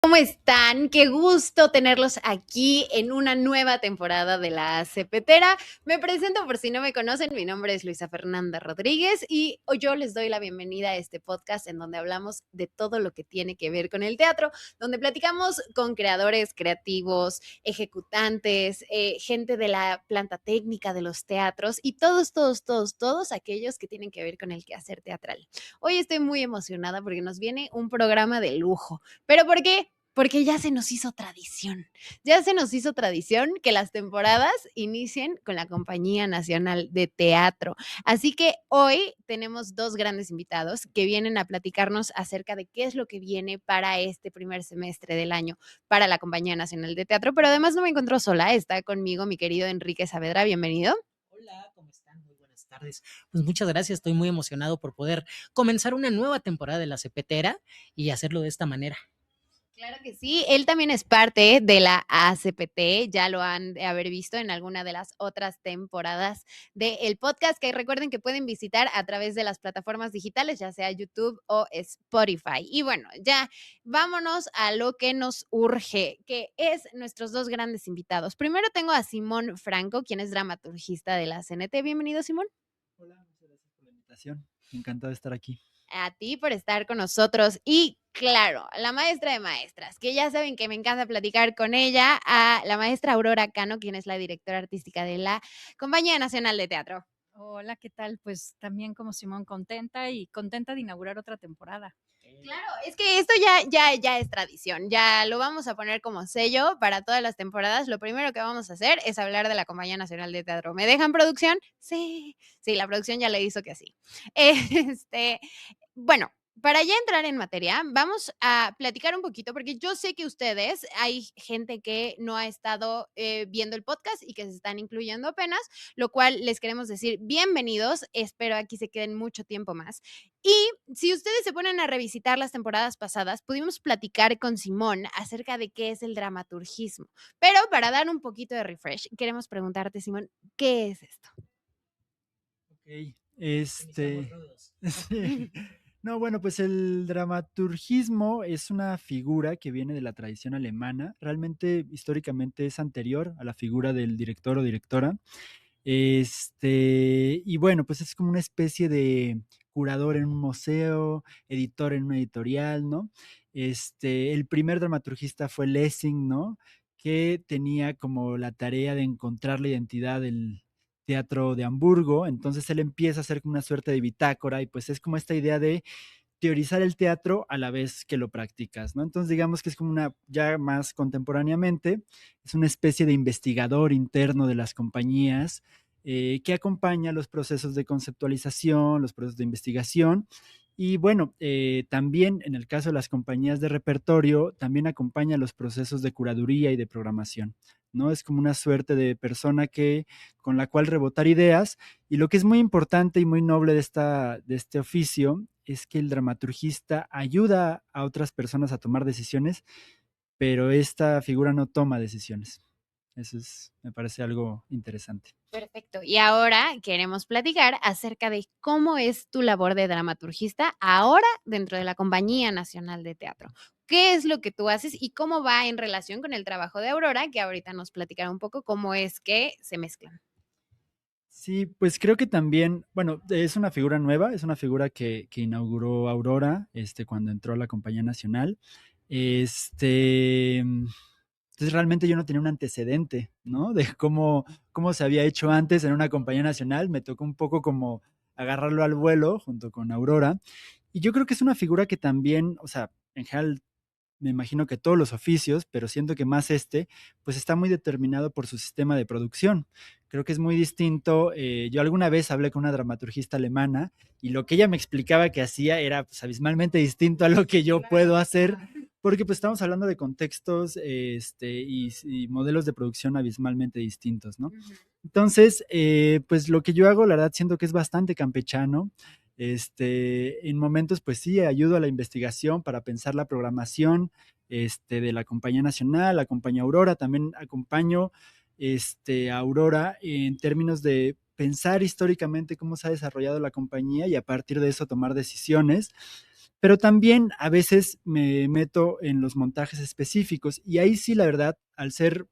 ¿Cómo están? Qué gusto tenerlos aquí en una nueva temporada de La Cepetera. Me presento por si no me conocen, mi nombre es Luisa Fernanda Rodríguez y hoy yo les doy la bienvenida a este podcast en donde hablamos de todo lo que tiene que ver con el teatro, donde platicamos con creadores creativos, ejecutantes, gente de la planta técnica de los teatros y todos aquellos que tienen que ver con el quehacer teatral. Hoy estoy muy emocionada porque nos viene un programa de lujo. ¿Pero por qué? Porque ya se nos hizo tradición. Ya se nos hizo tradición que las temporadas inicien con la Compañía Nacional de Teatro. Así que hoy tenemos dos grandes invitados que vienen a platicarnos acerca de qué es lo que viene para este primer semestre del año para la Compañía Nacional de Teatro. Pero además no me encuentro sola, está conmigo mi querido Enrique Saavedra. Bienvenido. Hola, ¿cómo están? Muy buenas tardes. Pues muchas gracias, estoy muy emocionado por poder comenzar una nueva temporada de La Cepetera y hacerlo de esta manera. Claro que sí, él también es parte de la ACPT, ya lo han de haber visto en alguna de las otras temporadas del podcast, que recuerden que pueden visitar a través de las plataformas digitales, ya sea YouTube o Spotify. Y bueno, ya vámonos a lo que nos urge, que es nuestros dos grandes invitados. Primero tengo a Simón Franco, quien es dramaturgista de la CNT. Bienvenido, Simón. Hola, muchas gracias por la invitación. Encantado de estar aquí. A ti por estar con nosotros y claro, la maestra de maestras, que ya saben que me encanta platicar con ella, a la maestra Aurora Cano, quien es la directora artística de la Compañía Nacional de Teatro. Hola, ¿qué tal? Pues también como Simón, contenta y contenta de inaugurar otra temporada. Claro, es que esto ya es tradición, ya lo vamos a poner como sello para todas las temporadas. Lo primero que vamos a hacer es hablar de la Compañía Nacional de Teatro. ¿Me dejan producción? Sí, la producción ya le hizo que sí. Bueno, para ya entrar en materia, vamos a platicar un poquito, porque yo sé que ustedes, hay gente que no ha estado viendo el podcast y que se están incluyendo apenas, lo cual les queremos decir bienvenidos, espero aquí se queden mucho tiempo más. Y si ustedes se ponen a revisitar las temporadas pasadas, pudimos platicar con Simón acerca de qué es el dramaturgismo. Pero para dar un poquito de refresh, queremos preguntarte, Simón, ¿qué es esto? Ok, Iniciamos rudos. sí. No, bueno, pues el dramaturgismo es una figura que viene de la tradición alemana. Realmente, históricamente es anterior a la figura del director o directora. Y bueno, pues es como una especie de curador en un museo, editor en una editorial, ¿no? El primer dramaturgista fue Lessing, ¿no? Que tenía como la tarea de encontrar la identidad del teatro de Hamburgo. Entonces él empieza a hacer como una suerte de bitácora y pues es como esta idea de teorizar el teatro a la vez que lo practicas, ¿no? Entonces digamos que es como una, ya más contemporáneamente, es una especie de investigador interno de las compañías que acompaña los procesos de conceptualización, los procesos de investigación. Y bueno, también en el caso de las compañías de repertorio, también acompaña los procesos de curaduría y de programación, ¿no? Es como una suerte de persona con la cual rebotar ideas. Y lo que es muy importante y muy noble de este oficio es que el dramaturgista ayuda a otras personas a tomar decisiones, pero esta figura no toma decisiones. Me parece algo interesante. Perfecto. Y ahora queremos platicar acerca de cómo es tu labor de dramaturgista ahora dentro de la Compañía Nacional de Teatro. ¿Qué es lo que tú haces y cómo va en relación con el trabajo de Aurora, que ahorita nos platicará un poco cómo es que se mezclan? Sí, pues creo que también, bueno, es una figura nueva, es una figura que inauguró Aurora, cuando entró a la Compañía Nacional. Entonces realmente yo no tenía un antecedente, ¿no? De cómo se había hecho antes en una compañía nacional. Me tocó un poco como agarrarlo al vuelo junto con Aurora. Y yo creo que es una figura que también, o sea, en general me imagino que todos los oficios, pero siento que más pues está muy determinado por su sistema de producción. Creo que es muy distinto. Yo alguna vez hablé con una dramaturgista alemana y lo que ella me explicaba que hacía era pues, abismalmente distinto a lo que yo puedo hacer, porque pues estamos hablando de contextos y modelos de producción abismalmente distintos, ¿no? Entonces, pues lo que yo hago, la verdad, siento que es bastante campechano. En momentos, pues sí, ayudo a la investigación para pensar la programación de la Compañía Nacional, la Compañía Aurora, también acompaño Aurora en términos de pensar históricamente cómo se ha desarrollado la compañía y a partir de eso tomar decisiones. Pero también a veces me meto en los montajes específicos y ahí sí, la verdad, al ser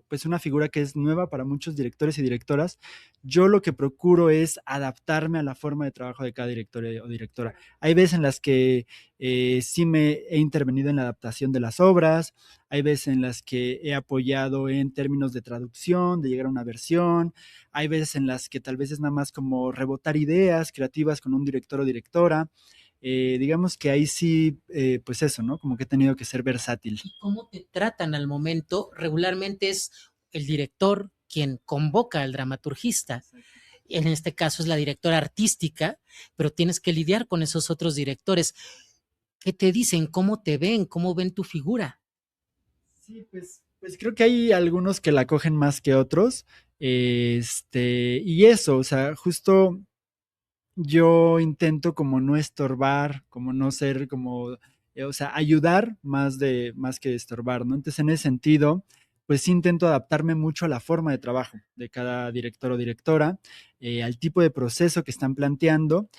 pues una figura que es nueva para muchos directores y directoras, yo lo que procuro es adaptarme a la forma de trabajo de cada director o directora. Hay veces en las que sí me he intervenido en la adaptación de las obras, hay veces en las que he apoyado en términos de traducción, de llegar a una versión, hay veces en las que tal vez es nada más como rebotar ideas creativas con un director o directora. Digamos que ahí sí, pues eso, ¿no? Como que he tenido que ser versátil. ¿Y cómo te tratan al momento? Regularmente es el director quien convoca al dramaturgista. En este caso es la directora artística, pero tienes que lidiar con esos otros directores. ¿Qué te dicen? ¿Cómo te ven? ¿Cómo ven tu figura? Sí, pues creo que hay algunos que la cogen más que otros. Y eso, o sea, justo yo intento como no estorbar, como no ser como, o sea, ayudar más que estorbar, ¿no? Entonces, en ese sentido, pues sí intento adaptarme mucho a la forma de trabajo de cada director o directora, al tipo de proceso que están planteando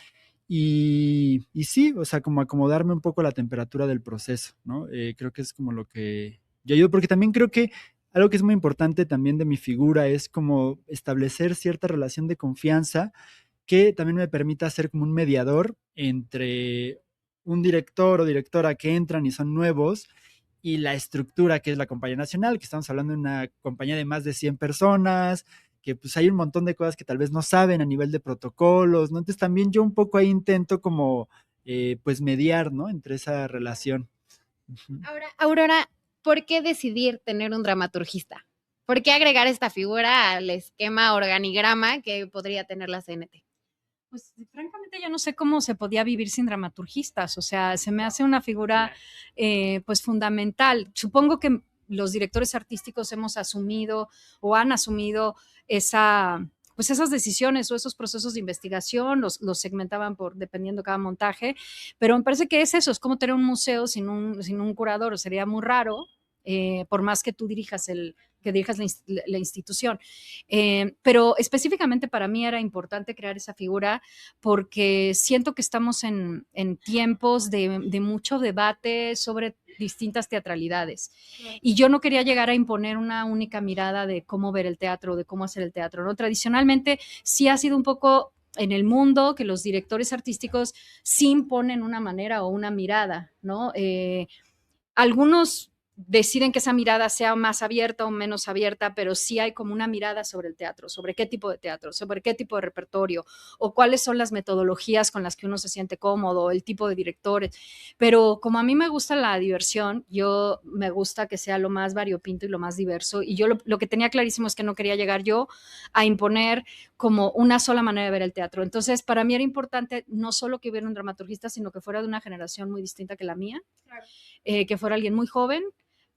y sí, o sea, como acomodarme un poco a la temperatura del proceso, ¿no? Creo que es como lo que yo ayudo, porque también creo que algo que es muy importante también de mi figura es como establecer cierta relación de confianza que también me permita ser como un mediador entre un director o directora que entran y son nuevos y la estructura que es la compañía nacional, que estamos hablando de una compañía de más de 100 personas, que pues hay un montón de cosas que tal vez no saben a nivel de protocolos, ¿no? Entonces también yo un poco ahí intento como pues mediar, ¿no? Entre esa relación. Ujú. Ahora, Aurora, ¿por qué decidir tener un dramaturgista? ¿Por qué agregar esta figura al esquema organigrama que podría tener la CNT? Pues francamente yo no sé cómo se podía vivir sin dramaturgistas, o sea, se me hace una figura pues fundamental. Supongo que los directores artísticos hemos asumido o han asumido esa, pues esas decisiones o esos procesos de investigación, los segmentaban por dependiendo cada montaje, pero me parece que es eso, es como tener un museo sin un curador, sería muy raro, por más que tú dirijas la institución. Pero específicamente para mí era importante crear esa figura porque siento que estamos en tiempos de mucho debate sobre distintas teatralidades. Y yo no quería llegar a imponer una única mirada de cómo ver el teatro, de cómo hacer el teatro, ¿no? Tradicionalmente sí ha sido un poco en el mundo que los directores artísticos sí imponen una manera o una mirada, ¿no? Algunos deciden que esa mirada sea más abierta o menos abierta, pero sí hay como una mirada sobre el teatro, sobre qué tipo de teatro, sobre qué tipo de repertorio o cuáles son las metodologías con las que uno se siente cómodo, el tipo de directores. Pero como a mí me gusta la diversión, yo me gusta que sea lo más variopinto y lo más diverso. Y yo lo que tenía clarísimo es que no quería llegar yo a imponer como una sola manera de ver el teatro. Entonces, para mí era importante no solo que hubiera un dramaturgista, sino que fuera de una generación muy distinta que la mía, claro. Que fuera alguien muy joven,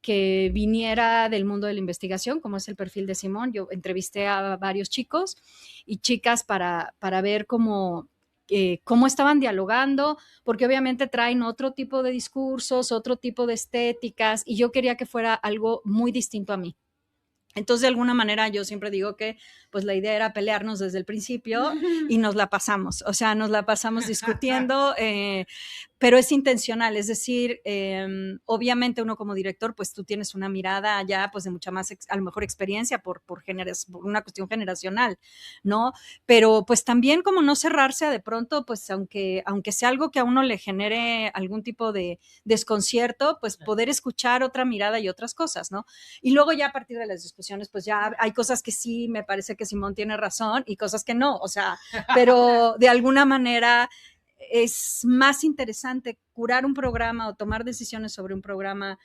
que viniera del mundo de la investigación, como es el perfil de Simón. Yo entrevisté a varios chicos y chicas para ver cómo estaban dialogando, porque obviamente traen otro tipo de discursos, otro tipo de estéticas, y yo quería que fuera algo muy distinto a mí. Entonces, de alguna manera, yo siempre digo que pues la idea era pelearnos desde el principio y nos la pasamos, o sea, nos la pasamos discutiendo, pero es intencional, es decir, obviamente uno como director, pues tú tienes una mirada ya pues de mucha más, a lo mejor experiencia por una cuestión generacional, ¿no? Pero pues también como no cerrarse a de pronto, pues aunque sea algo que a uno le genere algún tipo de desconcierto, pues poder escuchar otra mirada y otras cosas, ¿no? Y luego ya a partir de las discusiones, pues ya hay cosas que sí me parece que Simón tiene razón y cosas que no, o sea, pero de alguna manera es más interesante curar un programa o tomar decisiones sobre un programa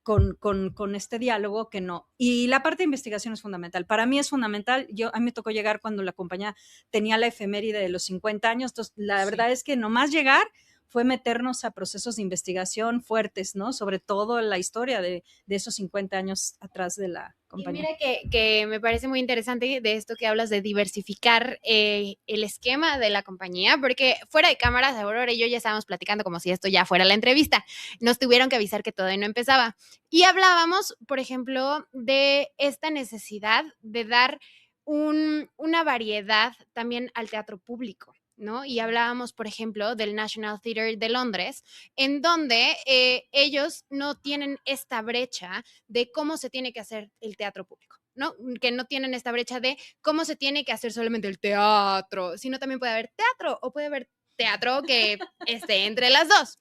con este diálogo que no. Y la parte de investigación es fundamental. Para mí es fundamental. A mí me tocó llegar cuando la compañía tenía la efeméride de los 50 años. Entonces, la verdad es que nomás llegar fue meternos a procesos de investigación fuertes, ¿no? Sobre todo la historia de esos 50 años atrás de la compañía. Y mira que me parece muy interesante de esto que hablas de diversificar el esquema de la compañía, porque fuera de cámaras, Aurora y yo ya estábamos platicando como si esto ya fuera la entrevista. Nos tuvieron que avisar que todavía no empezaba. Y hablábamos, por ejemplo, de esta necesidad de dar una variedad también al teatro público, ¿no? Y hablábamos, por ejemplo, del National Theatre de Londres, en donde ellos no tienen esta brecha de cómo se tiene que hacer el teatro público, ¿no? Que no tienen esta brecha de cómo se tiene que hacer solamente el teatro, sino también puede haber teatro o puede haber teatro que esté entre las dos.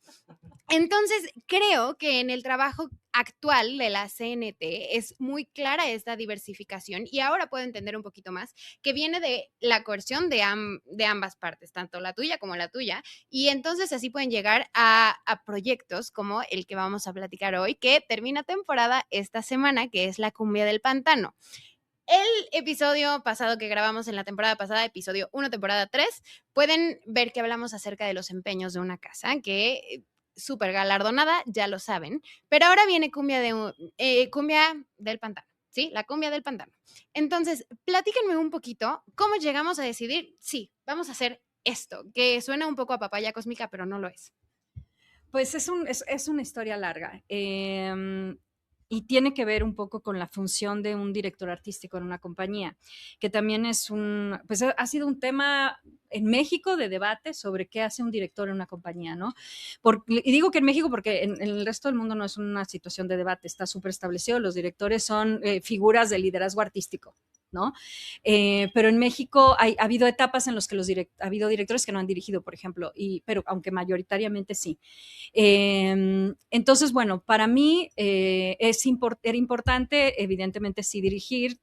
Entonces, creo que en el trabajo actual de la CNT es muy clara esta diversificación y ahora puedo entender un poquito más que viene de la coerción de ambas partes, tanto la tuya como la tuya, y entonces así pueden llegar a proyectos como el que vamos a platicar hoy, que termina temporada esta semana, que es La Cumbia del Pantano. El episodio pasado que grabamos en la temporada pasada, episodio 1, temporada 3, pueden ver que hablamos acerca de los empeños de una casa, que súper galardonada, ya lo saben, pero ahora viene Cumbia del Pantano, ¿sí? La Cumbia del Pantano. Entonces, platíquenme un poquito cómo llegamos a decidir, sí, vamos a hacer esto, que suena un poco a papaya cósmica, pero no lo es. Pues es una historia larga. Y tiene que ver un poco con la función de un director artístico en una compañía, que también pues ha sido un tema en México de debate sobre qué hace un director en una compañía, ¿no? Y digo que en México porque en el resto del mundo no es una situación de debate, está súper establecido, los directores son figuras de liderazgo artístico, ¿no? Pero en México ha habido etapas en las que ha habido directores que no han dirigido, por ejemplo, pero aunque mayoritariamente sí. Entonces, bueno, para mí era importante, evidentemente, sí dirigir,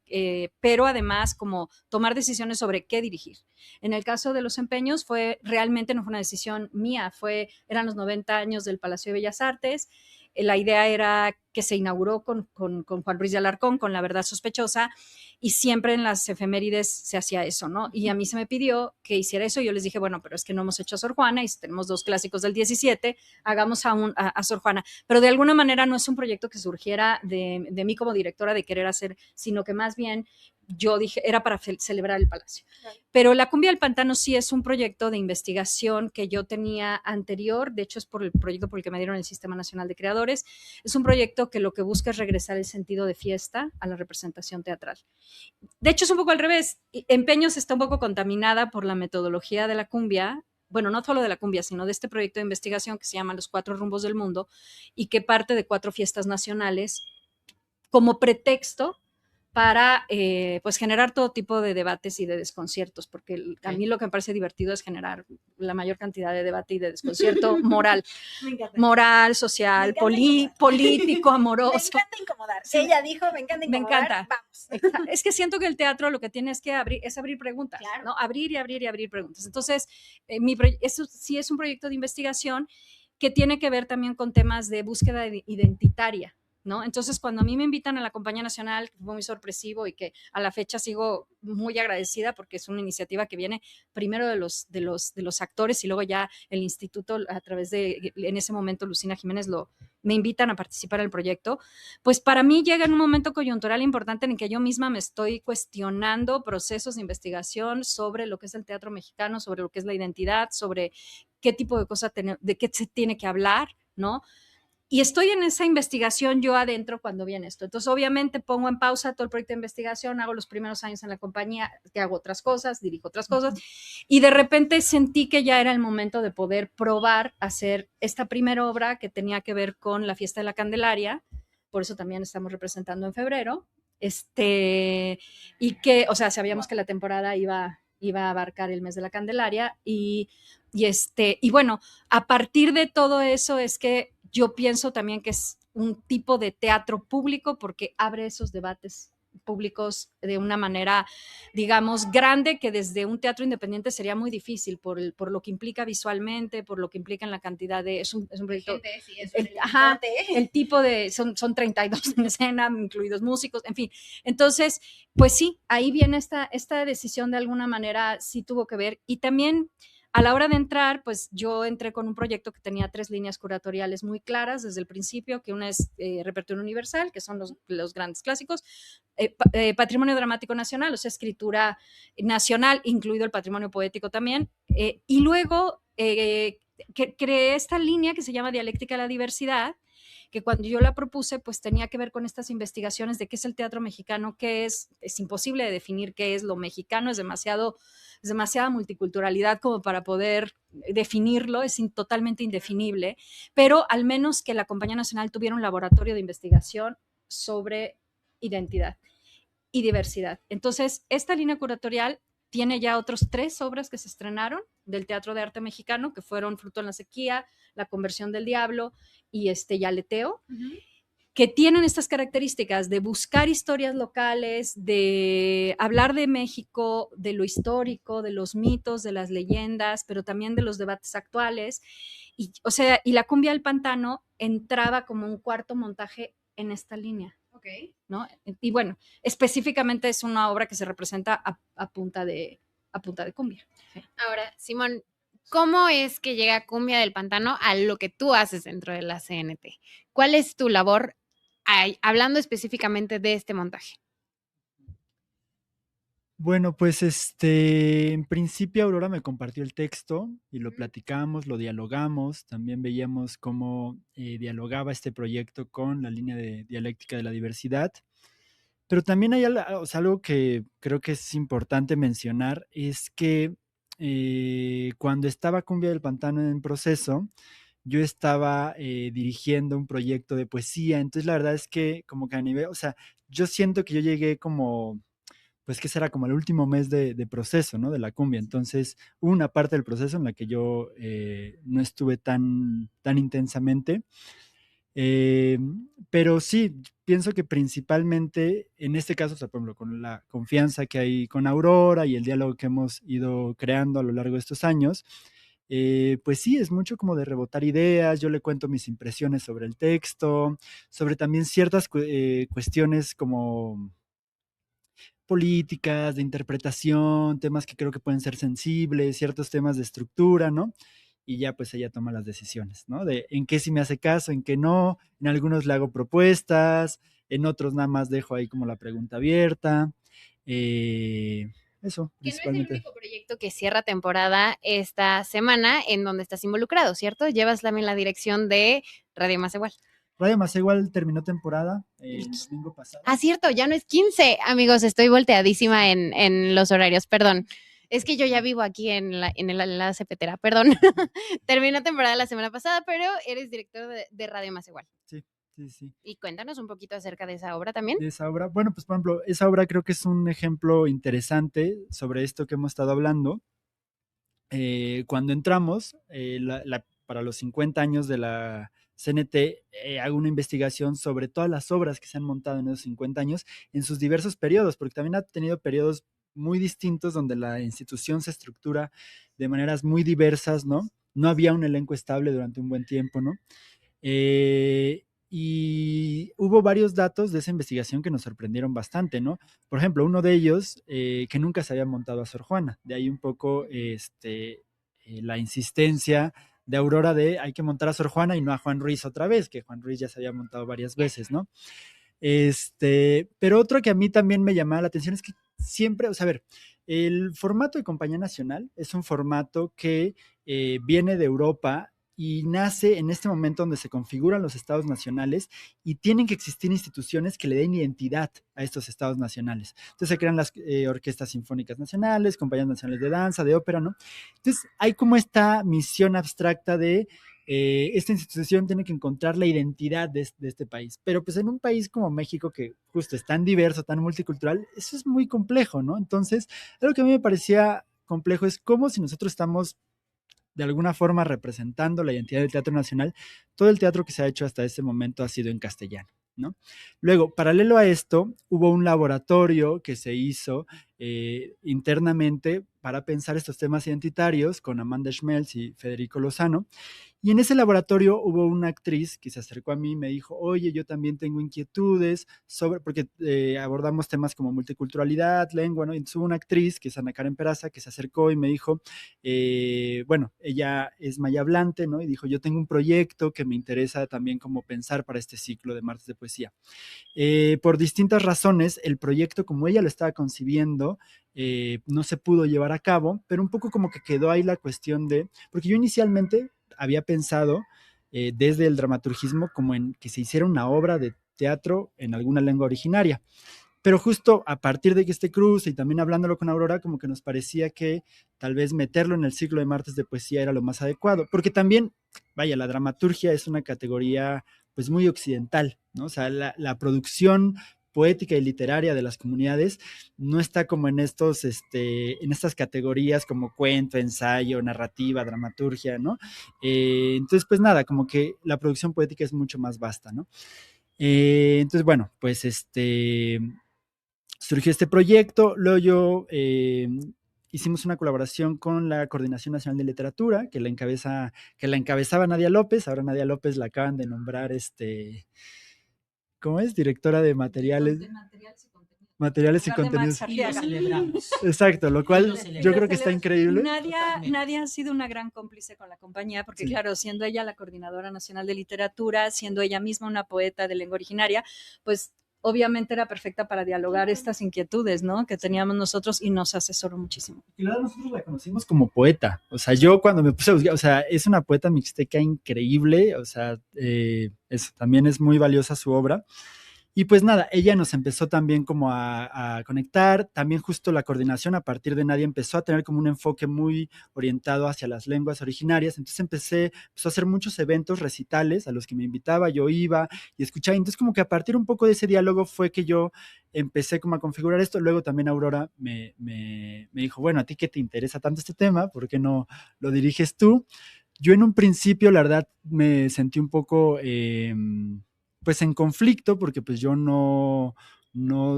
pero además como tomar decisiones sobre qué dirigir. En el caso de Los Empeños realmente no fue una decisión mía, eran los 90 años del Palacio de Bellas Artes. La idea era que se inauguró con Juan Ruiz de Alarcón, con La Verdad Sospechosa, y siempre en las efemérides se hacía eso, ¿no? Y a mí se me pidió que hiciera eso, y yo les dije, bueno, pero es que no hemos hecho a Sor Juana, y tenemos 2 clásicos del 17, hagamos a Sor Juana. Pero de alguna manera no es un proyecto que surgiera de mí como directora de querer hacer, sino que más bien yo dije, era para celebrar el Palacio. Claro. Pero La Cumbia del Pantano sí es un proyecto de investigación que yo tenía anterior, de hecho es por el proyecto por el que me dieron el Sistema Nacional de Creadores. Es un proyecto que lo que busca es regresar el sentido de fiesta a la representación teatral. De hecho es un poco al revés, Empeños está un poco contaminada por la metodología de la cumbia, bueno, no solo de la cumbia, sino de este proyecto de investigación que se llama Los 4 Rumbos del Mundo y que parte de 4 fiestas nacionales como pretexto para pues generar todo tipo de debates y de desconciertos, porque a mí lo que me parece divertido es generar la mayor cantidad de debate y de desconcierto moral, social, político, amoroso. Me encanta incomodar. Sí. Ella dijo, me encanta incomodar. Me encanta. Vamos. Es que siento que el teatro lo que tiene es que abrir preguntas, claro. ¿No? Abrir preguntas. Entonces, eso sí es un proyecto de investigación que tiene que ver también con temas de búsqueda identitaria, ¿no? Entonces, cuando a mí me invitan a la Compañía Nacional, que fue muy sorpresivo y que a la fecha sigo muy agradecida porque es una iniciativa que viene primero de los actores y luego ya el instituto a través de, en ese momento, Lucina Jiménez me invitan a participar en el proyecto, pues para mí llega en un momento coyuntural importante en el que yo misma me estoy cuestionando procesos de investigación sobre lo que es el teatro mexicano, sobre lo que es la identidad, sobre qué tipo de cosas, de qué se tiene que hablar, ¿no? Y estoy en esa investigación yo adentro cuando viene esto. Entonces, obviamente, pongo en pausa todo el proyecto de investigación, hago los primeros años en la compañía, que hago otras cosas, dirijo otras cosas, y de repente sentí que ya era el momento de poder probar hacer esta primera obra que tenía que ver con la Fiesta de la Candelaria, por eso también estamos representando en febrero, y que, o sea, sabíamos que la temporada iba a abarcar el mes de la Candelaria, y bueno, a partir de todo eso es que yo pienso también que es un tipo de teatro público porque abre esos debates públicos de una manera, digamos, grande, que desde un teatro independiente sería muy difícil por lo que implica visualmente, por lo que implica en la cantidad de... Es un proyecto... Gente, sí, el tipo de... Son 32 en escena, incluidos músicos, en fin. Entonces, pues sí, ahí viene esta decisión de alguna manera, sí tuvo que ver. Y también a la hora de entrar, pues yo entré con un proyecto que tenía 3 líneas curatoriales muy claras desde el principio, que una es repertorio universal, que son los grandes clásicos, patrimonio dramático nacional, o sea, escritura nacional, incluido el patrimonio poético también, y luego creé esta línea que se llama dialéctica de la diversidad, que cuando yo la propuse, pues tenía que ver con estas investigaciones de qué es el teatro mexicano, qué es imposible de definir qué es lo mexicano, es demasiada multiculturalidad como para poder definirlo, es totalmente indefinible, pero al menos que la Compañía Nacional tuviera un laboratorio de investigación sobre identidad y diversidad. Entonces, esta línea curatorial tiene ya otros 3 obras que se estrenaron del Teatro de Arte Mexicano, que fueron Fruto en la Sequía, La Conversión del Diablo y Yaleteo, que tienen estas características de buscar historias locales, de hablar de México, de lo histórico, de los mitos, de las leyendas, pero también de los debates actuales. Y, o sea, y La Cumbia del Pantano entraba como un cuarto montaje en esta línea. Ok. ¿No? Y bueno, específicamente es una obra que se representa a punta de cumbia. Ahora, Simón, ¿cómo es que llega Cumbia del Pantano a lo que tú haces dentro de la CNT? ¿Cuál es tu labor hablando específicamente de este montaje? Bueno, pues en principio Aurora me compartió el texto y lo platicamos, lo dialogamos, también veíamos cómo dialogaba este proyecto con la línea de dialéctica de la diversidad, pero también hay o sea, algo que creo que es importante mencionar, es que cuando estaba Cumbia del Pantano en proceso, yo estaba dirigiendo un proyecto de poesía, entonces la verdad es que como que a nivel, o sea, yo siento que yo llegué como pues que será como el último mes de proceso, ¿no? De la cumbia. Entonces, hubo una parte del proceso en la que yo no estuve tan intensamente. Eh, pero sí, pienso que principalmente en este caso, o sea, por ejemplo, con la confianza que hay con Aurora y el diálogo que hemos ido creando a lo largo de estos años, pues sí, es mucho como de rebotar ideas, yo le cuento mis impresiones sobre el texto, sobre también ciertas cuestiones como políticas, de interpretación, temas que creo que pueden ser sensibles, ciertos temas de estructura, ¿no? Y ya pues ella toma las decisiones, ¿no? De en qué sí me hace caso, en qué no, en algunos le hago propuestas, en otros nada más dejo ahí como la pregunta abierta. Eso, Que no es el principalmente. único proyecto que cierra temporada esta semana en donde estás involucrado, ¿cierto? Llevas también la dirección de Radio Más Igual. Radio Más Igual terminó temporada el domingo pasado. Ah, cierto, ya no es 15, amigos, estoy volteadísima en los horarios, perdón. Es que yo ya vivo aquí en la cepetera, perdón. Terminó temporada la semana pasada, pero eres director de Radio Más Igual. Sí, sí, sí. Y cuéntanos un poquito acerca de esa obra también. De esa obra. Bueno, pues por ejemplo, esa obra creo que es un ejemplo interesante sobre esto que hemos estado hablando. Cuando entramos, para los 50 años de la CNT, hago una investigación sobre todas las obras que se han montado en esos 50 años en sus diversos periodos, porque también ha tenido periodos muy distintos donde la institución se estructura de maneras muy diversas, ¿no? No había un elenco estable durante un buen tiempo, ¿no? Y hubo varios datos de esa investigación que nos sorprendieron bastante, ¿no? Por ejemplo, uno de ellos, que nunca se había montado a Sor Juana, de ahí un poco la insistencia de Aurora de hay que montar a Sor Juana y no a Juan Ruiz otra vez, que Juan Ruiz ya se había montado varias veces, ¿no? Pero otro que a mí también me llamaba la atención es que siempre, o sea, a ver, el formato de Compañía Nacional es un formato que viene de Europa y nace en este momento donde se configuran los estados nacionales y tienen que existir instituciones que le den identidad a estos estados nacionales. Entonces se crean las orquestas sinfónicas nacionales, compañías nacionales de danza, de ópera, ¿no? Entonces hay como esta misión abstracta de esta institución tiene que encontrar la identidad de este país. Pero pues en un país como México, que justo es tan diverso, tan multicultural, eso es muy complejo, ¿no? Entonces, algo que a mí me parecía complejo es cómo si nosotros estamos de alguna forma representando la identidad del Teatro Nacional, todo el teatro que se ha hecho hasta ese momento ha sido en castellano, ¿no? Luego, paralelo a esto, hubo un laboratorio que se hizo internamente para pensar estos temas identitarios con Amanda Schmelz y Federico Lozano. Y en ese laboratorio hubo una actriz que se acercó a mí y me dijo, oye, yo también tengo inquietudes sobre, porque abordamos temas como multiculturalidad, lengua, ¿no? Entonces hubo una actriz, que es Ana Karen Peraza, que se acercó y me dijo, bueno, ella es mayahablante, ¿no? Y dijo, yo tengo un proyecto que me interesa también como pensar para este ciclo de Martes de Poesía. Por distintas razones, el proyecto, como ella lo estaba concibiendo, no se pudo llevar a cabo, pero un poco como que quedó ahí la cuestión de, porque yo inicialmente había pensado desde el dramaturgismo como en que se hiciera una obra de teatro en alguna lengua originaria. Pero justo a partir de que este cruce y también hablándolo con Aurora, como que nos parecía que tal vez meterlo en el ciclo de Martes de Poesía era lo más adecuado, porque también, vaya, la dramaturgia es una categoría pues muy occidental, ¿no? O sea, la producción poética y literaria de las comunidades no está como en en estas categorías como cuento, ensayo, narrativa, dramaturgia, ¿no? Entonces, pues nada, como que la producción poética es mucho más vasta, ¿no? Entonces, bueno, pues surgió este proyecto, luego hicimos una colaboración con la Coordinación Nacional de Literatura, que la encabezaba Nadia López. Ahora Nadia López la acaban de nombrar, ¿cómo es? Directora de materiales y contenidos. Y lo celebramos. Exacto, lo cual Y lo yo creo que está increíble. Nadia ha sido una gran cómplice con la compañía, porque Sí. claro, siendo ella la Coordinadora Nacional de Literatura, siendo ella misma una poeta de lengua originaria, pues obviamente era perfecta para dialogar estas inquietudes, ¿no? Que teníamos nosotros, y nos asesoró muchísimo. Y luego nosotros la conocimos como poeta. O sea, yo cuando me puse a buscar, o sea, es una poeta mixteca increíble. O sea, también es muy valiosa su obra. Y pues nada, ella nos empezó también como a conectar, también justo la coordinación a partir de Nadia empezó a tener como un enfoque muy orientado hacia las lenguas originarias, entonces empezó a hacer muchos eventos, recitales a los que me invitaba, yo iba y escuchaba, entonces como que a partir un poco de ese diálogo fue que yo empecé como a configurar esto, luego también Aurora me dijo, bueno, a ti que te interesa tanto este tema, ¿por qué no lo diriges tú? Yo en un principio, la verdad, me sentí un poco pues en conflicto, porque pues yo no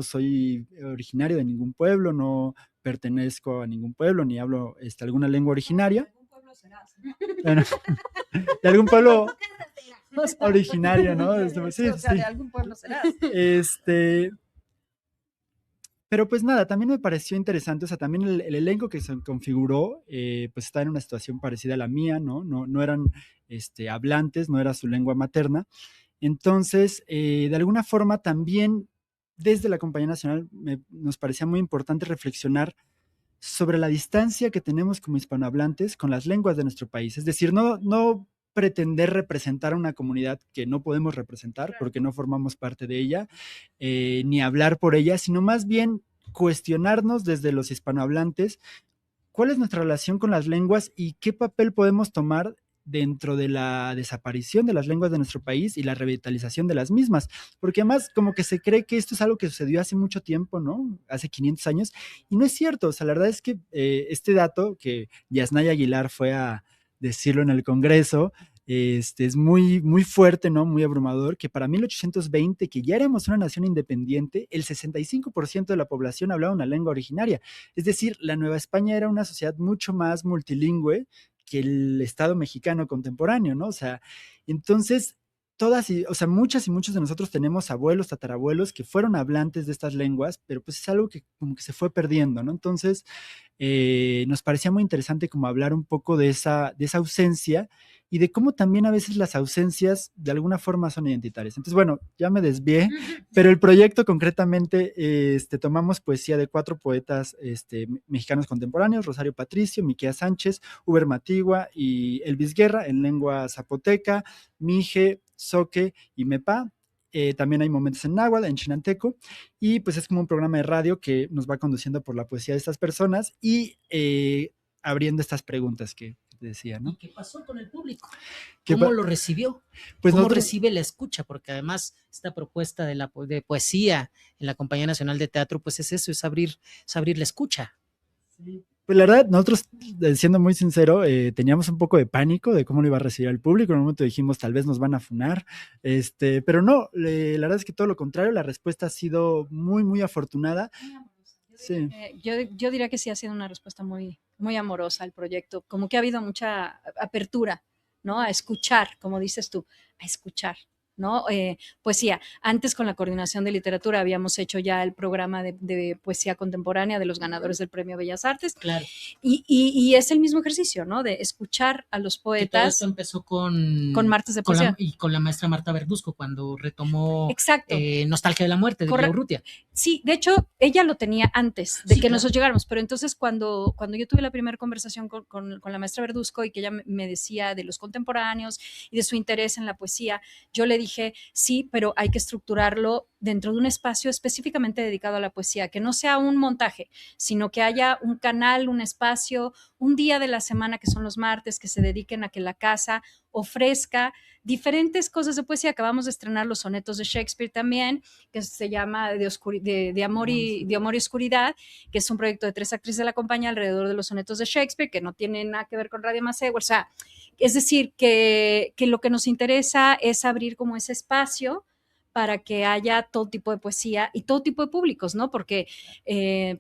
soy originario de ningún pueblo, no pertenezco a ningún pueblo, ni hablo alguna lengua originaria. Bueno, de algún pueblo originario, ¿no? Sí, O sea, sí. de algún pueblo serás. Pero pues nada, también me pareció interesante, o sea, también el elenco que se configuró, pues está en una situación parecida a la mía, ¿no? No eran hablantes, no era su lengua materna. Entonces, de alguna forma también desde la Compañía Nacional nos parecía muy importante reflexionar sobre la distancia que tenemos como hispanohablantes con las lenguas de nuestro país. Es decir, no pretender representar a una comunidad que no podemos representar porque no formamos parte de ella, ni hablar por ella, sino más bien cuestionarnos desde los hispanohablantes cuál es nuestra relación con las lenguas y qué papel podemos tomar dentro de la desaparición de las lenguas de nuestro país y la revitalización de las mismas, porque además como que se cree que esto es algo que sucedió hace mucho tiempo, ¿no? Hace 500 años, y no es cierto. O sea, la verdad es que este dato que Yasnaya Aguilar fue a decirlo en el Congreso, es muy, muy fuerte, ¿no? Muy abrumador, que para 1820, que ya éramos una nación independiente, el 65% de la población hablaba una lengua originaria. Es decir, la Nueva España era una sociedad mucho más multilingüe que el Estado mexicano contemporáneo, ¿no? O sea, entonces, o sea, muchas y muchos de nosotros tenemos abuelos, tatarabuelos que fueron hablantes de estas lenguas, pero pues es algo que como que se fue perdiendo, ¿no? Entonces, nos parecía muy interesante como hablar un poco de esa ausencia y de cómo también a veces las ausencias de alguna forma son identitarias. Entonces, bueno, ya me desvié, pero el proyecto concretamente, tomamos poesía de 4 poetas mexicanos contemporáneos, Rosario Patricio, Miquea Sánchez, Uber Matigua y Elvis Guerra en lengua zapoteca, mije, zoque y mepa. También hay momentos en náhuatl, en chinanteco, y pues es como un programa de radio que nos va conduciendo por la poesía de estas personas y abriendo estas preguntas que te decía, ¿no? ¿Y qué pasó con el público? ¿Qué ¿Cómo pa- lo recibió? Pues ¿Cómo nosotros- recibe la escucha? Porque además esta propuesta de poesía en la Compañía Nacional de Teatro, pues es eso, es abrir la escucha. Pues la verdad, nosotros, siendo muy sincero, teníamos un poco de pánico de cómo lo iba a recibir el público. En un momento dijimos, tal vez nos van a funar, pero no, la verdad es que todo lo contrario, la respuesta ha sido muy, muy afortunada. Sí. Yo diría que sí ha sido una respuesta muy, muy amorosa al proyecto, como que ha habido mucha apertura, ¿no? A escuchar, como dices tú, a escuchar, ¿no? Poesía. Antes con la Coordinación de Literatura habíamos hecho ya el programa de poesía contemporánea de los ganadores del Premio Bellas Artes. Claro. Y es el mismo ejercicio, ¿no? De escuchar a los poetas. Que todo esto empezó con Martes de Poesía. Con la maestra Marta Verduzco, cuando retomó Exacto. Nostalgia de la Muerte, de Bielorrutia. Sí, de hecho, ella lo tenía antes de que nosotros llegáramos, pero entonces cuando yo tuve la primera conversación con la maestra Verduzco y que ella me decía de los contemporáneos y de su interés en la poesía, yo le dije, sí, pero hay que estructurarlo dentro de un espacio específicamente dedicado a la poesía, que no sea un montaje, sino que haya un canal, un espacio, un día de la semana, que son los martes, que se dediquen a que la casa ofrezca diferentes cosas de poesía. Acabamos de estrenar los sonetos de Shakespeare también, que se llama de Amor y Oscuridad, que es un proyecto de 3 actrices de la compañía alrededor de los sonetos de Shakespeare, que no tiene nada que ver con Radio Macegua. O sea, es decir, que lo que nos interesa es abrir como ese espacio para que haya todo tipo de poesía y todo tipo de públicos, ¿no? Porque,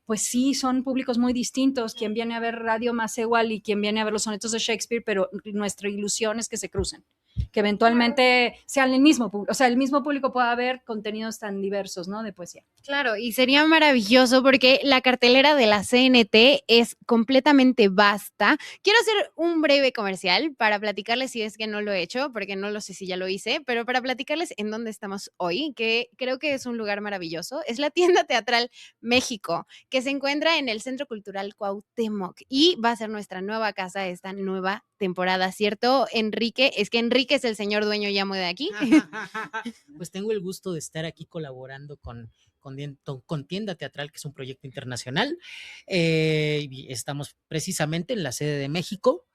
pues sí, son públicos muy distintos, quien viene a ver Radio Macegua y quien viene a ver los sonetos de Shakespeare, pero nuestra ilusión es que se crucen, que eventualmente sean el mismo público, o sea, el mismo público pueda ver contenidos tan diversos, ¿no? De poesía. Claro, y sería maravilloso porque la cartelera de la CNT es completamente vasta. Quiero hacer un breve comercial para platicarles, si es que no lo he hecho, porque no lo sé si ya lo hice, pero para platicarles en dónde estamos hoy, que creo que es un lugar maravilloso. Es la Tienda Teatral México, que se encuentra en el Centro Cultural Cuauhtémoc y va a ser nuestra nueva casa esta nueva temporada, ¿cierto, Enrique? Es que Enrique es el señor dueño y amo de aquí. Pues tengo el gusto de estar aquí colaborando con Tienda Teatral, que es un proyecto internacional. Y estamos precisamente en la sede de México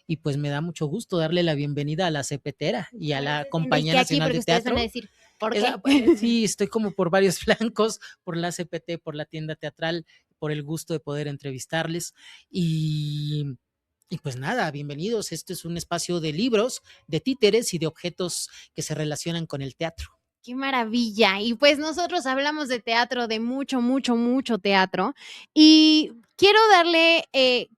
y pues me da mucho gusto darle la bienvenida a la CPTera y a la Compañía Nacional de Teatro. Van a decir, ¿por qué? Sí, estoy como por varios flancos, por la CPT, por la Tienda Teatral, por el gusto de poder entrevistarles y pues nada, bienvenidos. Este es un espacio de libros, de títeres y de objetos que se relacionan con el teatro. ¡Qué maravilla! Y pues nosotros hablamos de teatro, de mucho, mucho, mucho teatro. Y quiero darle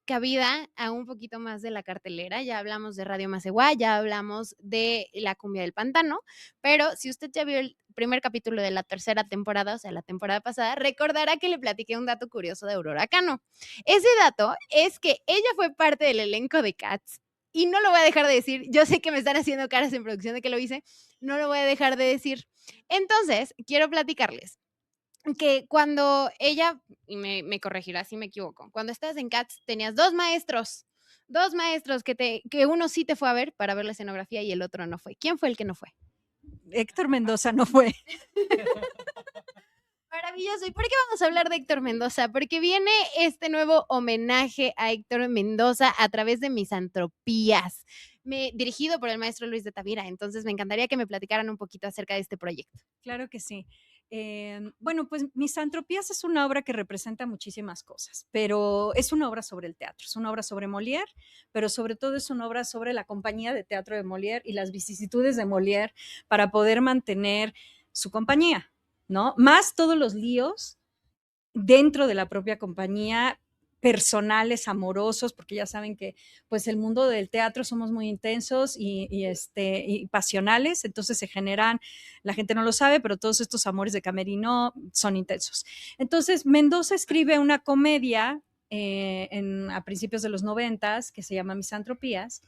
cabida a un poquito más de la cartelera. Ya hablamos de Radio Macegua, ya hablamos de La Cumbia del Pantano, pero si usted ya vio el primer capítulo de la tercera temporada, o sea, la temporada pasada, recordará que le platiqué un dato curioso de Aurora Cano. Ese dato es que ella fue parte del elenco de Cats. Y no lo voy a dejar de decir. Yo sé que me están haciendo caras en producción de que lo hice. No lo voy a dejar de decir. Entonces, quiero platicarles que cuando ella, y me corregirá si me equivoco, cuando estás en Cats tenías dos maestros que uno sí te fue a ver para ver la escenografía y el otro no fue. ¿Quién fue el que no fue? Héctor Mendoza no fue. Maravilloso. ¿Y por qué vamos a hablar de Héctor Mendoza? Porque viene este nuevo homenaje a Héctor Mendoza a través de Misantropías, dirigido por el maestro Luis de Tavira. Entonces me encantaría que me platicaran un poquito acerca de este proyecto. Claro que sí. Bueno, pues Misantropías es una obra que representa muchísimas cosas, pero es una obra sobre el teatro, es una obra sobre Molière, pero sobre todo es una obra sobre la compañía de teatro de Molière y las vicisitudes de Molière para poder mantener su compañía, ¿no? Más todos los líos dentro de la propia compañía, personales, amorosos, porque ya saben que pues el mundo del teatro somos muy intensos y pasionales, entonces se generan, la gente no lo sabe, pero todos estos amores de camerino son intensos. Entonces Mendoza escribe una comedia a principios de los 90 que se llama Misantropías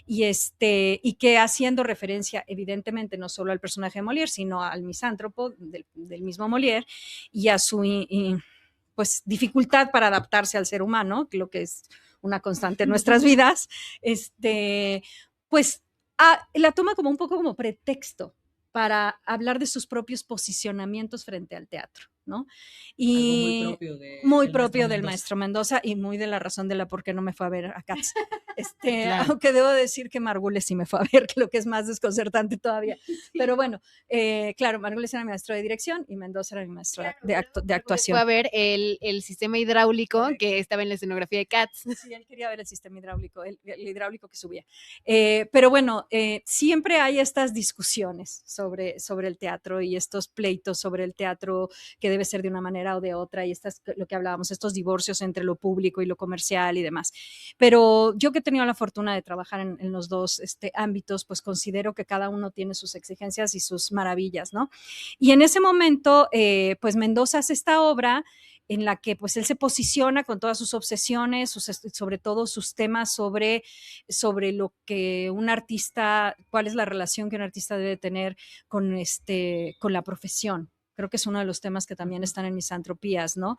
y que haciendo referencia evidentemente no solo al personaje de Molière, sino al misántropo del mismo Molière y a su pues dificultad para adaptarse al ser humano, lo que es una constante en nuestras vidas, pues la toma como un poco como pretexto para hablar de sus propios posicionamientos frente al teatro, ¿no? Y algo muy propio del maestro Mendoza y muy de la razón de la por qué no me fue a ver a Cats. Claro. Aunque debo decir que Margules sí me fue a ver, que lo que es más desconcertante todavía. Sí. Pero bueno, claro, Margules era mi maestro de dirección y Mendoza era mi maestro de actuación. Fue a ver el sistema hidráulico que estaba en la escenografía de Cats. Sí, él quería ver el sistema hidráulico, el hidráulico que subía. Pero bueno, siempre hay estas discusiones sobre el teatro y estos pleitos sobre el teatro que debe ser de una manera o de otra y lo que hablábamos, estos divorcios entre lo público y lo comercial y demás. Pero yo que he tenido la fortuna de trabajar en los dos ámbitos, pues considero que cada uno tiene sus exigencias y sus maravillas, ¿no? Y en ese momento, pues Mendoza hace esta obra en la que pues él se posiciona con todas sus obsesiones, sobre todo sus temas sobre lo que un artista, cuál es la relación que un artista debe tener con la profesión. Creo que es uno de los temas que también están en Misantropías, ¿no?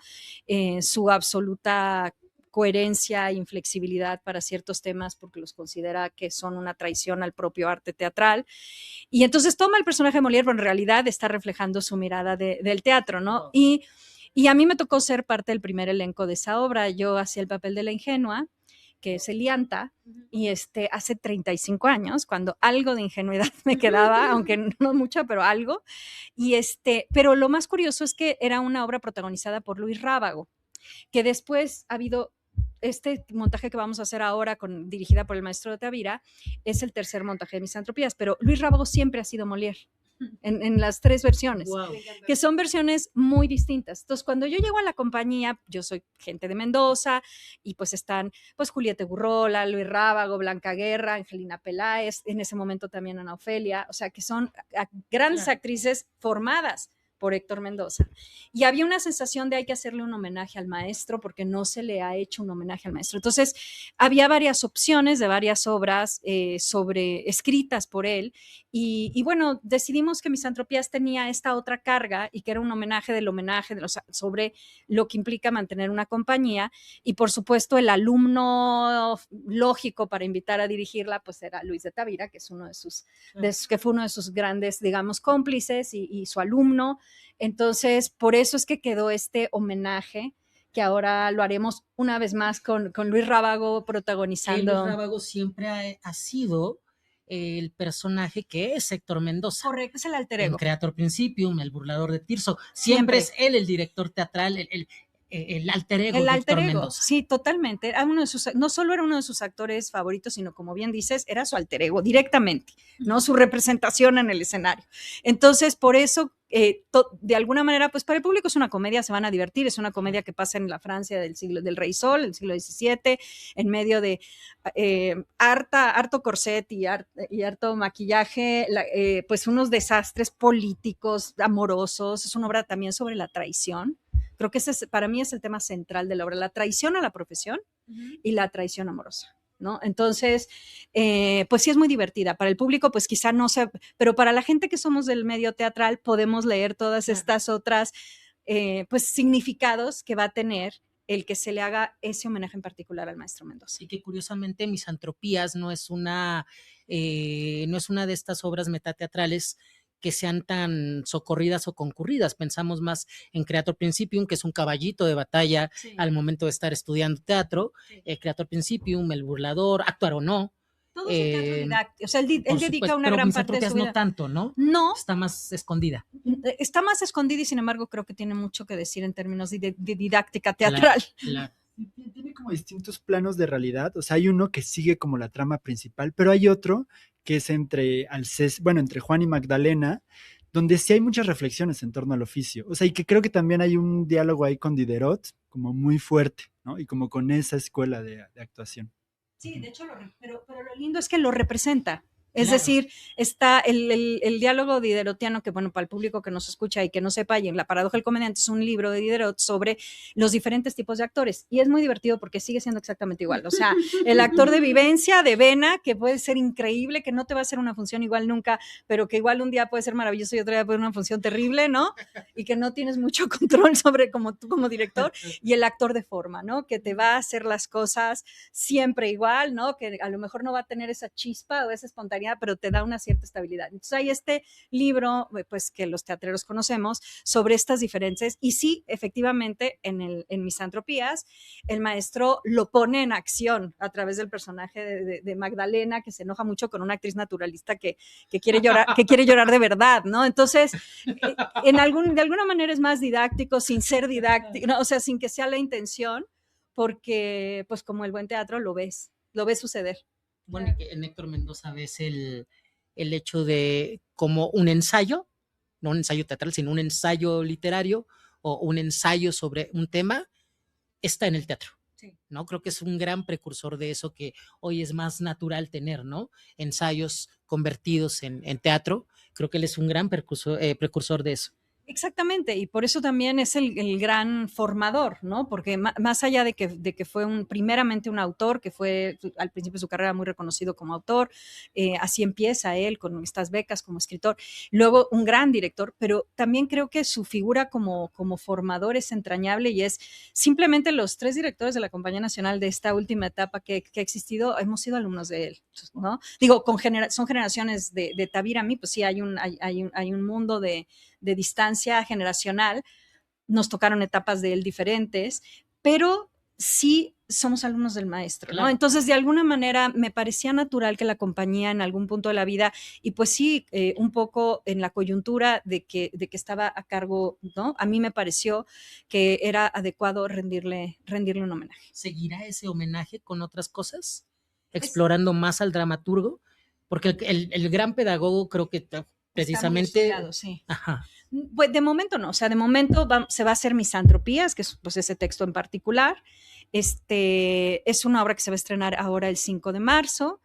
Su absoluta coherencia e inflexibilidad para ciertos temas porque los considera que son una traición al propio arte teatral. Y entonces toma el personaje de Molière, pero en realidad está reflejando su mirada del teatro, ¿no? Y a mí me tocó ser parte del primer elenco de esa obra. Yo hacía el papel de la ingenua, que es Elianta, y hace 35 años, cuando algo de ingenuidad me quedaba, aunque no mucha, pero algo. Y pero lo más curioso es que era una obra protagonizada por Luis Rábago, que después ha habido este montaje que vamos a hacer ahora, dirigida por el maestro de Tavira, es el tercer montaje de Misantropías, pero Luis Rábago siempre ha sido Molière. En las tres versiones, wow, que son versiones muy distintas. Entonces, cuando yo llego a la compañía, yo soy gente de Mendoza y pues están pues Julieta Gurrola, Luis Rábago, Blanca Guerra, Angelina Peláez, en ese momento también Ana Ofelia, o sea, que son grandes actrices formadas por Héctor Mendoza. Y había una sensación de hay que hacerle un homenaje al maestro porque no se le ha hecho un homenaje al maestro. Entonces, había varias opciones de varias obras escritas por él y bueno, decidimos que Misantropías tenía esta otra carga y que era un homenaje sobre lo que implica mantener una compañía y por supuesto el alumno lógico para invitar a dirigirla pues era Luis de Tavira, que es que fue uno de sus grandes, digamos, cómplices y su alumno. Entonces, por eso es que quedó este homenaje que ahora lo haremos una vez más con Luis Rábago protagonizando. Luis Rábago siempre ha sido el personaje que es Héctor Mendoza. Correcto, es el alter ego. En Creator Principium, el burlador de Tirso. Siempre es él el director teatral, el alter ego de Héctor Mendoza. Sí, totalmente. Era no solo era uno de sus actores favoritos, sino como bien dices, era su alter ego directamente, ¿no? Su representación en el escenario. Entonces, por eso, de alguna manera, pues para el público es una comedia, se van a divertir, es una comedia que pasa en la Francia del Rey Sol, el siglo XVII, en medio de harto corset y harto maquillaje, pues unos desastres políticos, amorosos. Es una obra también sobre la traición. Creo que para mí es el tema central de la obra, la traición a la profesión y la traición amorosa, ¿no? Entonces, pues sí es muy divertida. Para el público, pues quizá no sea, pero para la gente que somos del medio teatral podemos leer todas estas otras, pues significados que va a tener el que se le haga ese homenaje en particular al maestro Mendoza. Y que curiosamente Misantropías no es una de estas obras metateatrales que sean tan socorridas o concurridas. Pensamos más en Creator Principium, que es un caballito de batalla al momento de estar estudiando teatro. Creator Principium, El burlador, Actuar o no. Todo es teatro didáctico. O sea, él dedica una gran parte de su vida. No tanto, ¿no? No. Está más escondida. Está más escondida y sin embargo creo que tiene mucho que decir en términos de didáctica teatral. Claro. Tiene como distintos planos de realidad. O sea, hay uno que sigue como la trama principal, pero hay otro que es entre Juan y Magdalena, donde sí hay muchas reflexiones en torno al oficio. O sea, y que creo que también hay un diálogo ahí con Diderot, como muy fuerte, ¿no? Y como con esa escuela de actuación. Sí, de hecho, pero lo lindo es que lo representa. Es decir, está el diálogo diderotiano, que bueno, para el público que nos escucha y que no sepa, y en La paradoja del comediante es un libro de Diderot sobre los diferentes tipos de actores. Y es muy divertido porque sigue siendo exactamente igual. O sea, el actor de vivencia, de vena, que puede ser increíble, que no te va a hacer una función igual nunca, pero que igual un día puede ser maravilloso y otro día puede ser una función terrible, ¿no? Y que no tienes mucho control sobre como tú como director. Y el actor de forma, ¿no? Que te va a hacer las cosas siempre igual, ¿no? Que a lo mejor no va a tener esa chispa o esa espontaneidad, pero te da una cierta estabilidad. Entonces hay este libro, pues que los teatreros conocemos, sobre estas diferencias y sí, efectivamente, en Misantropías, el maestro lo pone en acción a través del personaje de Magdalena, que se enoja mucho con una actriz naturalista que quiere llorar de verdad, ¿no? Entonces, de alguna manera es más didáctico, sin ser didáctico, ¿no? O sea, sin que sea la intención, porque pues como el buen teatro lo ves suceder. Bueno, en Héctor Mendoza ves el hecho de como un ensayo, no un ensayo teatral, sino un ensayo literario o un ensayo sobre un tema está en el teatro. Sí. ¿No? Creo que es un gran precursor de eso que hoy es más natural tener, ¿no? Ensayos convertidos en teatro. Creo que él es un gran precursor de eso. Exactamente, y por eso también es el gran formador, ¿no? Porque más allá de que fue primeramente un autor, que fue al principio de su carrera muy reconocido como autor, así empieza él con estas becas como escritor, luego un gran director, pero también creo que su figura como formador es entrañable y es simplemente los 3 directores de la Compañía Nacional de esta última etapa que ha existido, hemos sido alumnos de él, ¿no? Digo, son generaciones de Tavira, a mí, pues sí, hay un mundo de distancia generacional, nos tocaron etapas de él diferentes, pero sí somos alumnos del maestro, ¿no? Claro. Entonces, de alguna manera, me parecía natural que la compañía en algún punto de la vida, y pues sí, un poco en la coyuntura de que estaba a cargo, ¿no? A mí me pareció que era adecuado rendirle un homenaje. ¿Seguirá ese homenaje con otras cosas? ¿Explorando más al dramaturgo? Porque el gran pedagogo creo que precisamente... Está muy estudiado, sí. Ajá. Pues de momento no, o sea, de momento se va a hacer Misantropías, que es pues ese texto en particular. Es una obra que se va a estrenar ahora el 5 de marzo,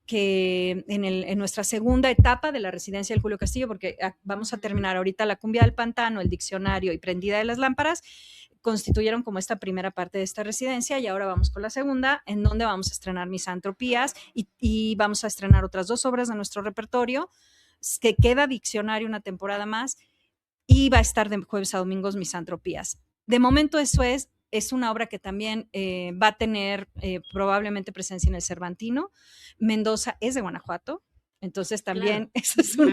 que en nuestra segunda etapa de la residencia del Julio Castillo, porque vamos a terminar ahorita La cumbia del pantano, El diccionario y Prendida de las lámparas, constituyeron como esta primera parte de esta residencia y ahora vamos con la segunda, en donde vamos a estrenar Misantropías y vamos a estrenar otras 2 obras de nuestro repertorio, que queda Diccionario una temporada más, y va a estar de jueves a domingos Misantropías. De momento eso es una obra que también va a tener probablemente presencia en el Cervantino. Mendoza es de Guanajuato, entonces también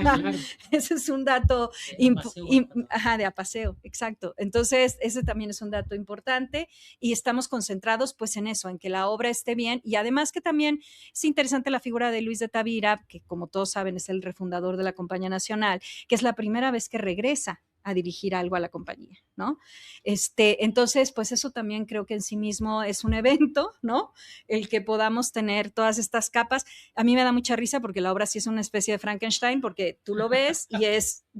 Claro. ese es un dato de Apaseo, exacto. Entonces ese también es un dato importante y estamos concentrados pues en eso, en que la obra esté bien y además que también es interesante la figura de Luis de Tavira, que como todos saben es el refundador de la Compañía Nacional, que es la primera vez que regresa a dirigir algo a la compañía, ¿no? Entonces, pues eso también creo que en sí mismo es un evento, ¿no? El que podamos tener todas estas capas. A mí me da mucha risa porque la obra sí es una especie de Frankenstein, porque tú lo ves y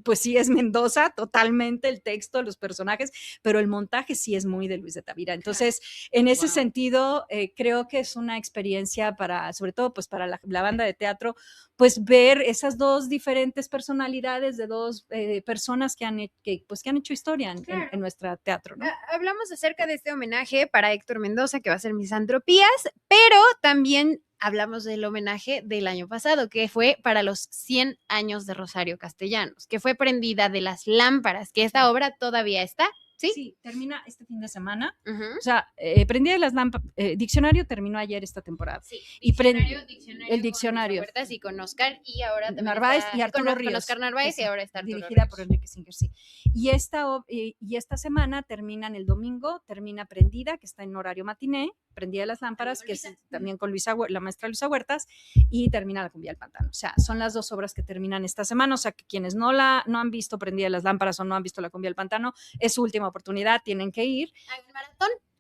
pues sí es Mendoza, totalmente el texto, los personajes, pero el montaje sí es muy de Luis de Tavira. Entonces, en ese sentido, creo que es una experiencia sobre todo pues para la banda de teatro, pues ver esas 2 diferentes personalidades de 2 personas que han hecho historia en nuestro teatro, ¿no? Hablamos acerca de este homenaje para Héctor Mendoza, que va a ser Misantropías, pero también hablamos del homenaje del año pasado, que fue para los 100 años de Rosario Castellanos, que fue Prendida de las lámparas, que esta obra todavía está. ¿Sí? Sí, termina este fin de semana. Uh-huh. O sea, Prendida de las lámparas, Diccionario terminó ayer esta temporada. Sí, y el Diccionario. Con y con Oscar y ahora Narváez y Arturo Ríos. Con Oscar Narváez y ahora está Arturo dirigida Ríos. por Enrique Singer, sí. Y esta semana terminan el domingo, termina Prendida, que está en horario matiné, Prendida de las lámparas, que es también con la maestra Luisa Huertas, y termina La cumbia del pantano. O sea, son las 2 obras que terminan esta semana, o sea, que quienes no han visto Prendida de las lámparas o no han visto La cumbia del pantano, es su última oportunidad, tienen que ir.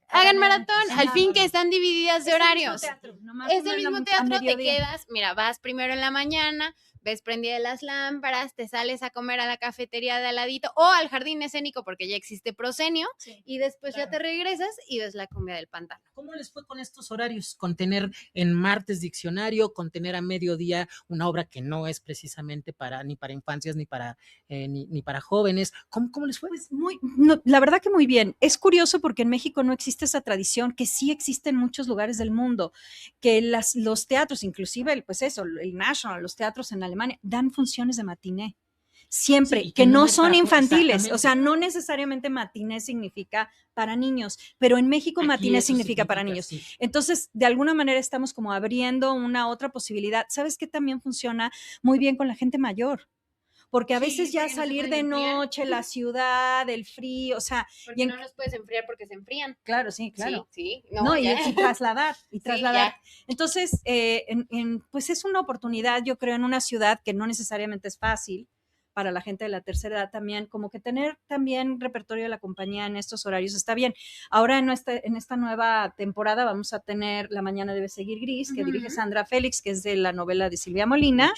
Hagan maratón, al fin que están divididas de horarios. Es el mismo teatro, te quedas, mira, vas primero en la mañana, ves Prendida de las lámparas, te sales a comer a la cafetería de al ladito o al jardín escénico porque ya existe proscenio, sí, y después ya te regresas y ves La cumbia del pantano. ¿Cómo les fue con estos horarios? Con tener en martes Diccionario, con tener a mediodía una obra que no es precisamente ni para infancias ni para jóvenes. ¿Cómo les fue? Pues la verdad que muy bien. Es curioso porque en México no existe esa tradición que sí existe en muchos lugares del mundo, que los teatros, inclusive el National, los teatros en Alemania, dan funciones de matiné. Siempre, sí, que no son infantiles, o sea, no necesariamente matiné significa para niños, pero en México matiné significa para niños. Sí. Entonces, de alguna manera estamos como abriendo una otra posibilidad. ¿Sabes qué también funciona muy bien con la gente mayor? Porque a veces ya salir de noche, la ciudad, el frío, o sea... Porque no los puedes enfriar porque se enfrían. Claro, sí, claro. Sí. Y trasladar. Sí, entonces, pues es una oportunidad, yo creo, en una ciudad que no necesariamente es fácil para la gente de la tercera edad también, como que tener también repertorio de la compañía en estos horarios está bien. Ahora en esta nueva temporada vamos a tener La mañana debe seguir gris, que dirige Sandra Félix, que es de la novela de Silvia Molina,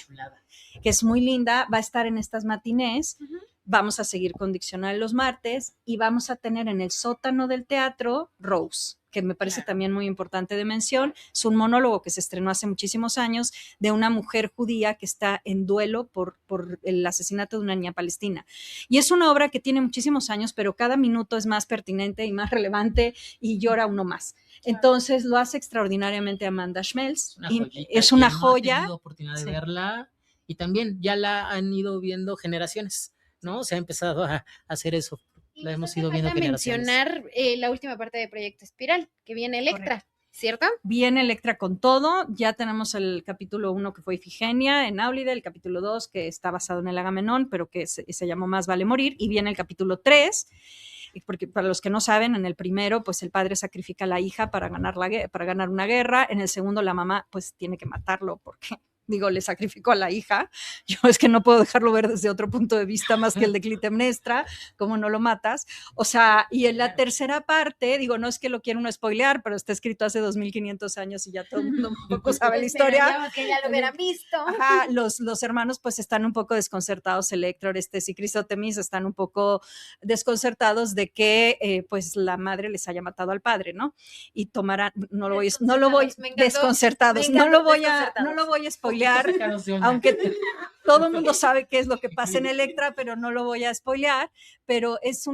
que es muy linda, va a estar en estas matinés. Vamos a seguir con Diccionario los martes y vamos a tener en el sótano del teatro Rose, que me parece también muy importante de mención. Es un monólogo que se estrenó hace muchísimos años de una mujer judía que está en duelo por el asesinato de una niña palestina. Y es una obra que tiene muchísimos años, pero cada minuto es más pertinente y más relevante y llora uno más. Entonces lo hace extraordinriamente Amanda Schmelz. Es una joya. He tenido oportunidad de verla y también ya la han ido viendo generaciones, ¿no? Se ha empezado a hacer eso. La hemos ido viendo generaciones. Mencionar la última parte de Proyecto Espiral, que viene Electra, correcto, ¿cierto? Viene Electra con todo. Ya tenemos el capítulo 1 que fue Ifigenia en Áulide, el capítulo 2 que está basado en el Agamenón, pero que se llamó Más vale morir, y viene el capítulo 3, porque para los que no saben, en el primero, pues el padre sacrifica a la hija para ganar una guerra. En el segundo, la mamá, pues tiene que matarlo porque le sacrificó a la hija. Yo es que no puedo dejarlo ver desde otro punto de vista más que el de Clitemnestra, cómo no lo matas. O sea, y en la tercera parte, no es que lo quiera uno spoilear, pero está escrito hace 2500 años y ya todo el mundo un poco sabe la historia. Que ya lo hubieran visto. Ajá, los hermanos pues están un poco desconcertados, Electra, Orestes y Crisótemis están un poco desconcertados de que pues la madre les haya matado al padre, ¿no? Y tomarán, no lo voy a spoilear, aunque todo el mundo sabe qué es lo que pasa en Electra, pero no lo voy a spoilear, pero esto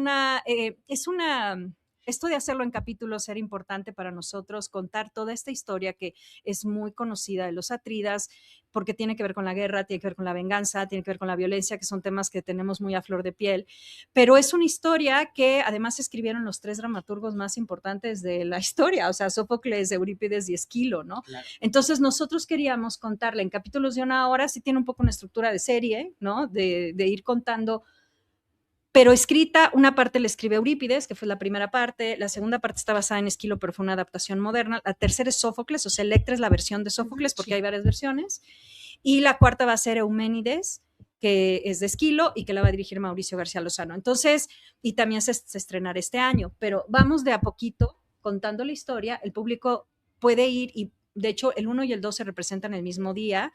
de hacerlo en capítulos era importante para nosotros, contar toda esta historia que es muy conocida de los Atrídas, porque tiene que ver con la guerra, tiene que ver con la venganza, tiene que ver con la violencia, que son temas que tenemos muy a flor de piel, pero es una historia que además escribieron los 3 dramaturgos más importantes de la historia, o sea, Sófocles, Eurípides y Esquilo, ¿no? Claro. Entonces nosotros queríamos contarla en capítulos de 1 hora, sí tiene un poco una estructura de serie, ¿no? De ir contando, pero escrita, una parte la escribe Eurípides, que fue la primera parte, la segunda parte está basada en Esquilo, pero fue una adaptación moderna, la tercera es Sófocles, o sea, Electra es la versión de Sófocles, porque hay varias versiones, y la cuarta va a ser Euménides, que es de Esquilo y que la va a dirigir Mauricio García Lozano. Entonces, y también se estrenará este año, pero vamos de a poquito contando la historia, el público puede ir y de hecho, el 1 y el 2 se representan el mismo día,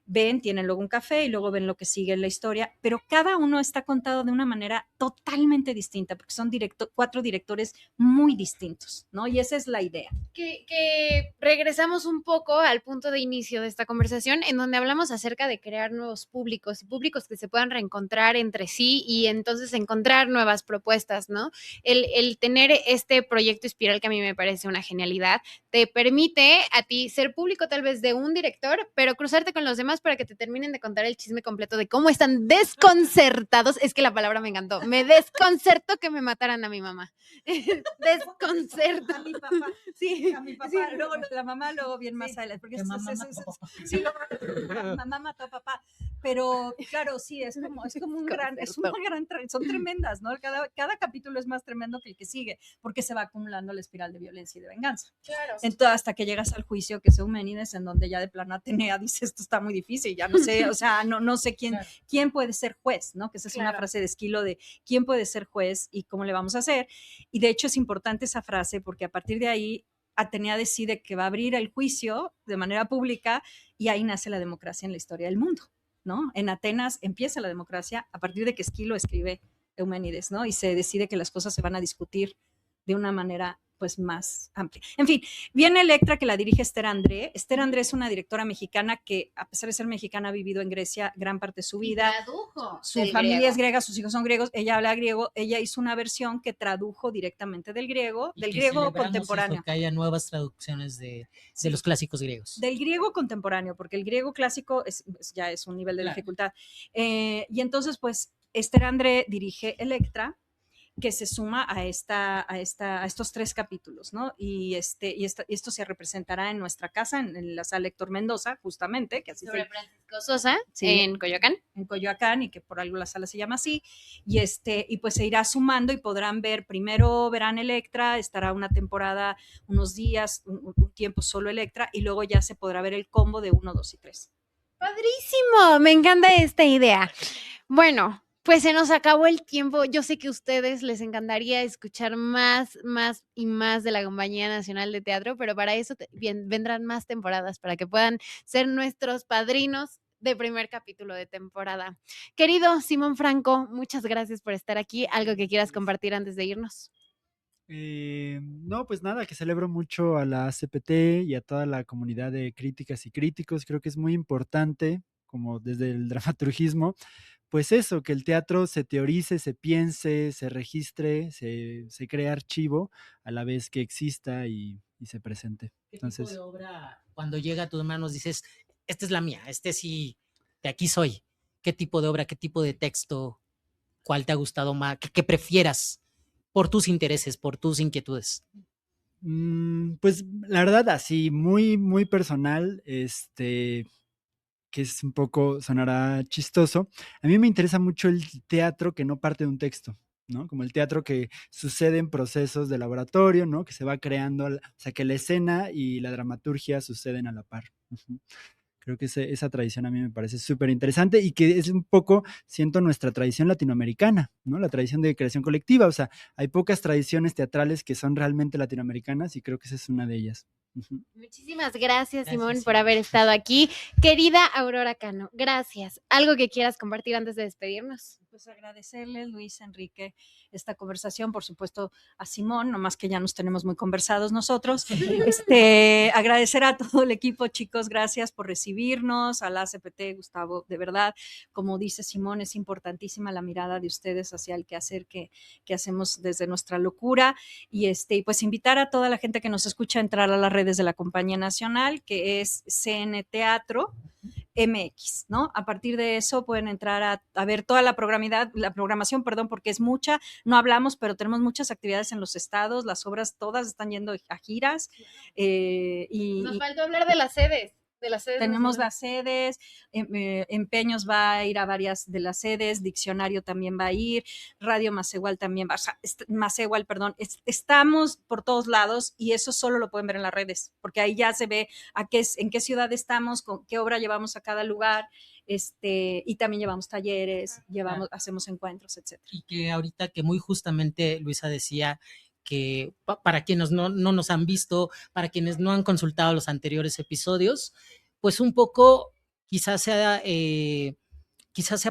ven, tienen luego un café y luego ven lo que sigue en la historia, pero cada uno está contado de una manera totalmente distinta, porque son 4 directores muy distintos, ¿no? Y esa es la idea. Que regresamos un poco al punto de inicio de esta conversación, en donde hablamos acerca de crear nuevos públicos y públicos que se puedan reencontrar entre sí y entonces encontrar nuevas propuestas, ¿no? El tener este proyecto Espiral, que a mí me parece una genialidad, te permite a ti ser público tal vez de un director, pero cruzarte con los demás para que te terminen de contar el chisme completo de cómo están desconcertados. Es que la palabra me encantó. Me desconcertó que me mataran a mi mamá. Desconcerto. A mi papá. Sí. A mi papá. Sí. Luego la mamá, luego bien más adelante. Porque mamá mató a papá. Pero claro, sí, es como un gran, son tremendas, ¿no? Cada capítulo es más tremendo que el que sigue, porque se va acumulando la espiral de violencia y de venganza. Claro. Entonces, hasta que llegas al juicio, que es Euménides, en donde ya de plano Atenea dice, esto está muy difícil, ya no sé, o sea, no sé quién puede ser juez, ¿no? Que esa es una frase de Esquilo de quién puede ser juez y cómo le vamos a hacer. Y de hecho es importante esa frase, porque a partir de ahí Atenea decide que va a abrir el juicio de manera pública y ahí nace la democracia en la historia del mundo, ¿no? En Atenas empieza la democracia a partir de que Esquilo escribe Euménides, ¿no? Y se decide que las cosas se van a discutir de una manera pues más amplia. En fin, viene Electra, que la dirige Esther André. Esther André es una directora mexicana que, a pesar de ser mexicana, ha vivido en Grecia gran parte de su vida. Y tradujo. Su familia es griega, sus hijos son griegos, ella habla griego, ella hizo una versión que tradujo directamente del griego contemporáneo. Que haya nuevas traducciones de los clásicos griegos. Del griego contemporáneo, porque el griego clásico ya es un nivel de dificultad. Y entonces, pues, Esther André dirige Electra, que se suma a estos 3 capítulos, ¿no? Y esto se representará en nuestra casa, en la sala Héctor Mendoza, justamente, que así sobre Francisco Sosa, sí, en Coyoacán. En Coyoacán, y que por algo la sala se llama así, y pues se irá sumando y podrán primero verán Electra, estará una temporada, unos días, un tiempo solo Electra, y luego ya se podrá ver el combo de 1, 2 y 3. ¡Padrísimo! Me encanta esta idea. Bueno, pues se nos acabó el tiempo. Yo sé que a ustedes les encantaría escuchar más y más de la Compañía Nacional de Teatro, pero para eso vendrán más temporadas, para que puedan ser nuestros padrinos de primer capítulo de temporada. Querido Simón Franco, muchas gracias por estar aquí. ¿Algo que quieras compartir antes de irnos? No, pues nada, que celebro mucho a la ACPT y a toda la comunidad de críticas y críticos. Creo que es muy importante, como desde el dramaturgismo, pues eso, que el teatro se teorice, se piense, se registre, se cree archivo a la vez que exista y se presente. ¿Qué Entonces, tipo de obra, cuando llega a tus manos, dices, esta es la mía, sí, de aquí soy? ¿Qué tipo de obra, qué tipo de texto, cuál te ha gustado más, qué prefieras por tus intereses, por tus inquietudes? pues la verdad, así, muy, muy personal, que es un poco, sonará chistoso. A mí me interesa mucho el teatro que no parte de un texto, ¿no? Como el teatro que sucede en procesos de laboratorio, ¿no? Que se va creando, o sea, que la escena y la dramaturgia suceden a la par. Ujú. Creo que esa tradición a mí me parece súper interesante y que es un poco, siento, nuestra tradición latinoamericana, ¿no? La tradición de creación colectiva. O sea, hay pocas tradiciones teatrales que son realmente latinoamericanas y creo que esa es una de ellas. Ujú. Muchísimas gracias, Simón, Gracias, por Simón. haber estado aquí. Querida Aurora Cano, gracias. ¿Algo que quieras compartir antes de despedirnos? Pues agradecerle, Luis, Enrique, esta conversación, por supuesto a Simón, nomás que ya nos tenemos muy conversados nosotros. Agradecer a todo el equipo, chicos, gracias por recibirnos, a la ACPT, Gustavo, de verdad, como dice Simón, es importantísima la mirada de ustedes hacia el quehacer que hacemos desde nuestra locura y pues invitar a toda la gente que nos escucha a entrar a las redes de la Compañía Nacional, que es CN Teatro MX, ¿no? A partir de eso pueden entrar a ver toda la programación, perdón, porque es mucha, no hablamos, pero tenemos muchas actividades en los estados, las obras todas están yendo a giras. Nos faltó hablar de las sedes. Tenemos las sedes, Empeños va a ir a varias de las sedes, Diccionario también va a ir, Radio Macehual también va, o sea, Macehual, perdón, estamos por todos lados y eso solo lo pueden ver en las redes, porque ahí ya se ve en qué ciudad estamos, con qué obra llevamos a cada lugar, y también llevamos talleres, hacemos encuentros, etc. Y que ahorita que muy justamente Luisa decía que para quienes no nos han visto, para quienes no han consultado los anteriores episodios, pues un poco quizás sea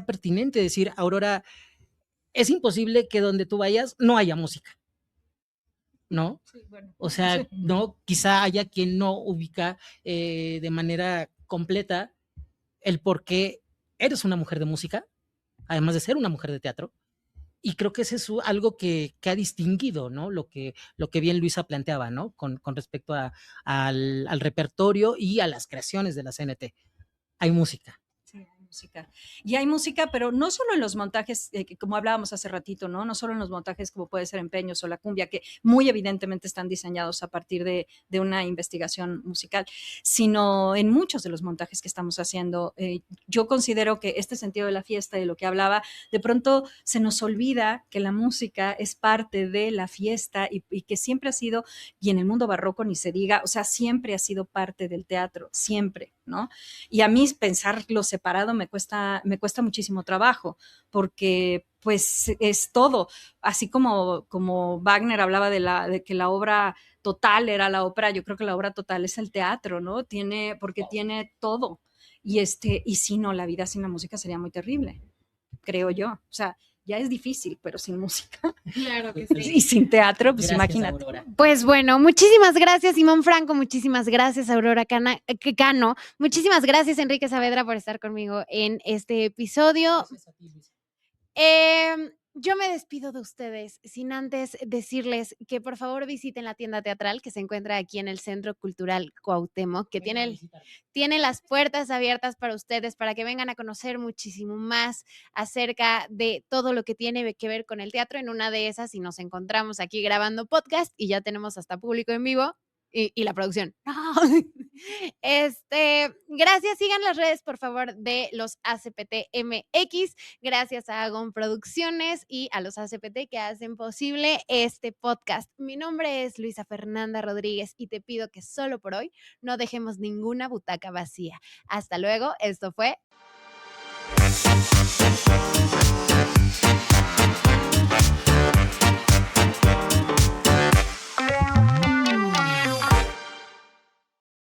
pertinente decir, Aurora, es imposible que donde tú vayas no haya música, ¿no? Sí, bueno, o sea, sí. no, quizá haya quien no ubica de manera completa el por qué eres una mujer de música, además de ser una mujer de teatro. Y creo que eso es algo que ha distinguido, ¿no? Lo que bien Luisa planteaba, ¿no? Con respecto al repertorio y a las creaciones de la CNT. Hay música. Sí, hay música. Y hay música, pero no solo en los montajes, como hablábamos hace ratito, ¿no? No solo en los montajes como puede ser Empeños o La Cumbia, que muy evidentemente están diseñados a partir de una investigación musical, sino en muchos de los montajes que estamos haciendo. Yo considero que este sentido de la fiesta, de lo que hablaba, de pronto se nos olvida que la música es parte de la fiesta y que siempre ha sido, y en el mundo barroco ni se diga, o sea, siempre ha sido parte del teatro, siempre, ¿no? Y a mí pensarlo separado me cuesta muchísimo trabajo, porque pues es todo, así como Wagner hablaba de que la obra total era la ópera, yo creo que la obra total es el teatro, ¿no? Porque tiene todo. Y si no, la vida sin la música sería muy terrible, creo yo. O sea, ya es difícil, pero sin música. Claro que sí. Y sin teatro, pues Gracias, imagínate. Aurora. Pues bueno, muchísimas gracias, Simón Franco, muchísimas gracias, Aurora Cano, muchísimas gracias, Enrique Saavedra, por estar conmigo en este episodio. Gracias a ti, Luisa. Yo me despido de ustedes sin antes decirles que por favor visiten la tienda teatral que se encuentra aquí en el Centro Cultural Cuauhtémoc, que tiene las puertas abiertas para ustedes, para que vengan a conocer muchísimo más acerca de todo lo que tiene que ver con el teatro. En una de esas, y nos encontramos aquí grabando podcast y ya tenemos hasta público en vivo. Y la producción. Gracias, sigan las redes, por favor, de los ACPT MX. Gracias a Agon Producciones y a los ACPT que hacen posible este podcast. Mi nombre es Luisa Fernanda Rodríguez y te pido que solo por hoy no dejemos ninguna butaca vacía. Hasta luego, esto fue